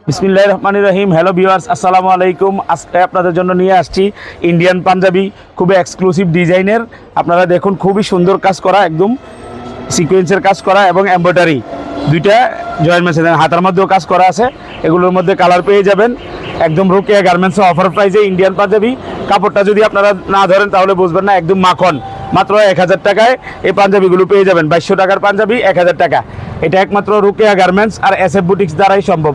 বিসমিল্লাহির রহমানির রহিম। Hello viewers, আসসালামু আলাইকুম। আজকে আপনাদের জন্য নিয়ে আসছি ইন্ডিয়ান পাঞ্জাবি, খুবই এক্সক্লুসিভ ডিজাইনের। আপনারা দেখুন, খুবই সুন্দর কাজ করা, একদম সিকোয়েন্সের কাজ করা এবং এমব্রয়ডারি দুইটা জয়েন্ট মেশিন হাতার মধ্যেও কাজ করা আছে। এগুলোর মধ্যে কালার পেয়ে যাবেন। একদম রোকেয়া গার্মেন্টসে অফার প্রাইসে ইন্ডিয়ান পাঞ্জাবি। কাপড়টা যদি আপনারা না ধরেন তাহলে বুঝবেন না, একদম মাখন। মাত্র 1000 টাকায় এই পাঞ্জাবিগুলো পেয়ে যাবেন। 2200 টাকার পাঞ্জাবি 1000 টাকা। এটা একমাত্র রোকেয়া গার্মেন্টস আর SF বুটিক্স দ্বারাই সম্ভব,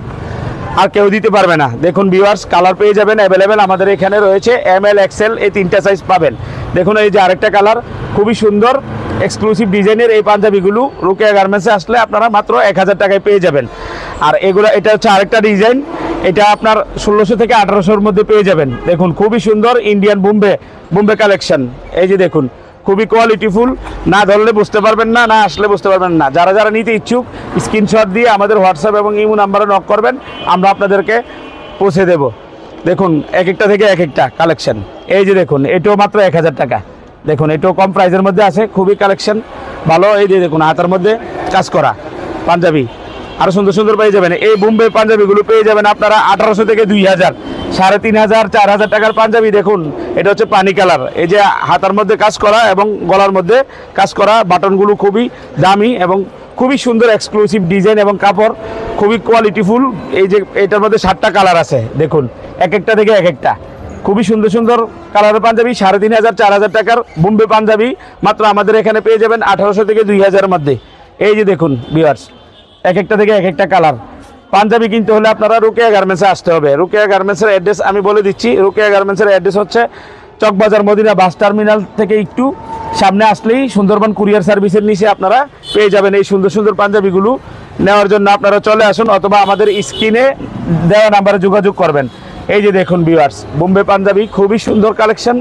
আর কেউ দিতে পারবে না। দেখুন ভিউয়ার্স, কালার পেয়ে যাবেন অ্যাভেলেবেল। আমাদের এখানে রয়েছে ML XL, এই 3টা সাইজ পাবেন। দেখুন, এই যে আরেকটা কালার, খুবই সুন্দর এক্সক্লুসিভ ডিজাইনের এই পাঞ্জাবিগুলো রোকেয়া গার্মেন্টসে আসলে আপনারা মাত্র 1000 টাকায় পেয়ে যাবেন। আর এগুলো, এটা হচ্ছে আরেকটা ডিজাইন, এটা আপনার 1600 থেকে 1800-র মধ্যে পেয়ে যাবেন। দেখুন, খুবই সুন্দর ইন্ডিয়ান বোম্বে কালেকশন। এই যে দেখুন, খুবই কোয়ালিটিফুল। না ধরলে বুঝতে পারবেন না, না আসলে বুঝতে পারবেন না। যারা যারা নিতে ইচ্ছুক স্ক্রিনশট দিয়ে আমাদের হোয়াটসঅ্যাপ এবং ইমো নাম্বারে নক করবেন, আমরা আপনাদেরকে পৌঁছে দেব। দেখুন, এক একটা থেকে এক একটা কালেকশন। এই যে দেখুন, এটাও মাত্র 1000 টাকা। দেখুন, এটাও কম প্রাইসের মধ্যে আছে, খুবই কালেকশন ভালো। এই যে দেখুন, হাতার মধ্যে কাজ করা পাঞ্জাবি আরও সুন্দর সুন্দর পেয়ে যাবেন। এই বোম্বে পাঞ্জাবিগুলো পেয়ে যাবেন আপনারা 1800 থেকে 2000, 3500, 4000 টাকার পাঞ্জাবি। দেখুন, এটা হচ্ছে পানি কালার। এই যে হাতার মধ্যে কাজ করা এবং গলার মধ্যে কাজ করা, বাটনগুলো খুবই দামি এবং খুবই সুন্দর এক্সক্লুসিভ ডিজাইন এবং কাপড় খুবই কোয়ালিটিফুল। এই যে এটার মধ্যে 7টা কালার আছে। দেখুন, এক একটা থেকে এক একটা খুবই সুন্দর সুন্দর কালারের পাঞ্জাবি। 3500, 4000 টাকার বোম্বে পাঞ্জাবি মাত্র আমাদের এখানে পেয়ে যাবেন 1800 থেকে 2000-এর মধ্যে। এই যে দেখুন ভিউয়ার্স, এক একটা থেকে এক একটা কালার। পাঞ্জাবি কিনতে হলে আপনারা রোকেয়া গার্মেন্টসে আসতে হবে। রোকেয়া গার্মেন্টসের অ্যাড্রেস আমি বলে দিচ্ছি। রোকেয়া গার্মেন্টসের অ্যাড্রেস হচ্ছে চকবাজার মদিনা বাস টার্মিনাল থেকে একটু সামনে আসলেই সুন্দরবন কুরিয়ার সার্ভিসের নিচে আপনারা পেয়ে যাবেন এই সুন্দর সুন্দর পাঞ্জাবিগুলো। নেওয়ার জন্য আপনারা চলে আসুন, অথবা আমাদের স্ক্রিনে দেওয়া নাম্বারে যোগাযোগ করবেন। এই যে দেখুন ভিউয়ার্স, বোম্বে পাঞ্জাবি খুবই সুন্দর কালেকশন।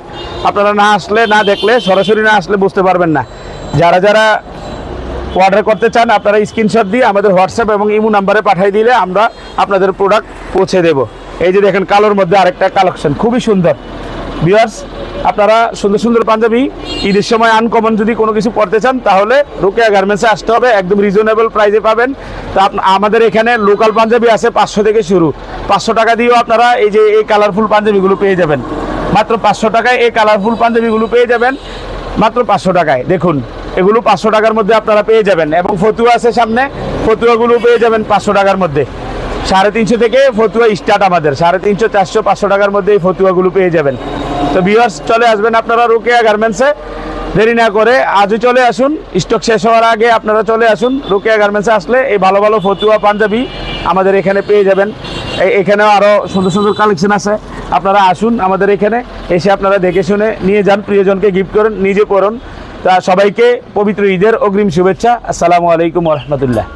আপনারা না আসলে, না দেখলে, সরাসরি না আসলে বুঝতে পারবেন না। যারা যারা অর্ডার করতে চান আপনারা স্ক্রিনশট দিয়ে আমাদের হোয়াটসঅ্যাপ এবং ইমো নাম্বারে পাঠিয়ে দিলে আমরা আপনাদের প্রোডাক্ট পৌঁছে দেব। এই যে দেখেন, কালোর মধ্যে আরেকটা কালেকশন, খুবই সুন্দর। ভিউয়ার্স, আপনারা সুন্দর সুন্দর পাঞ্জাবি ঈদের সময় আনকমন যদি কোনো কিছু পড়তে চান তাহলে রোকেয়া গার্মেন্টসে আসতে হবে। একদম রিজনেবল প্রাইসে পাবেন। তা আমাদের এখানে লোকাল পাঞ্জাবি আছে 500 থেকে শুরু। 500 টাকা দিয়েও আপনারা এই যে এই কালারফুল পাঞ্জাবিগুলো পেয়ে যাবেন। মাত্র 500 টাকায় এই কালারফুল পাঞ্জাবিগুলো পেয়ে যাবেন, মাত্র 500 টাকায়। দেখুন, এগুলো 500 টাকার মধ্যে আপনারা পেয়ে যাবেন। এবং ফতুয়া আছে সামনে, ফতুয়াগুলো পেয়ে যাবেন 500 টাকার মধ্যে। 350 থেকে ফতুয়া স্টার্ট আমাদের। 350, 400, 500 টাকার মধ্যে এই ফতুয়াগুলো পেয়ে যাবেন। তো ভিউয়ার্স, চলে আসবেন আপনারা রোকেয়া গার্মেন্টসে। দেরি না করে আজই চলে আসুন। স্টক শেষ হওয়ার আগে আপনারা চলে আসুন। রোকেয়া গার্মেন্টসে আসলে এই ভালো ভালো ফতুয়া পাঞ্জাবি আমাদের এখানে পেয়ে যাবেন। এখানেও আরও সুন্দর সুন্দর কালেকশন আছে। আপনারা আসুন আমাদের এখানে, এসে আপনারা দেখে শুনে নিয়ে যান, প্রিয়জনকে গিফট করেন, নিজে পরুন। তা সবাইকে পবিত্র ঈদের অগ্রিম শুভেচ্ছা। আসসালামু আলাইকুম ওয়া রাহমাতুল্লাহ।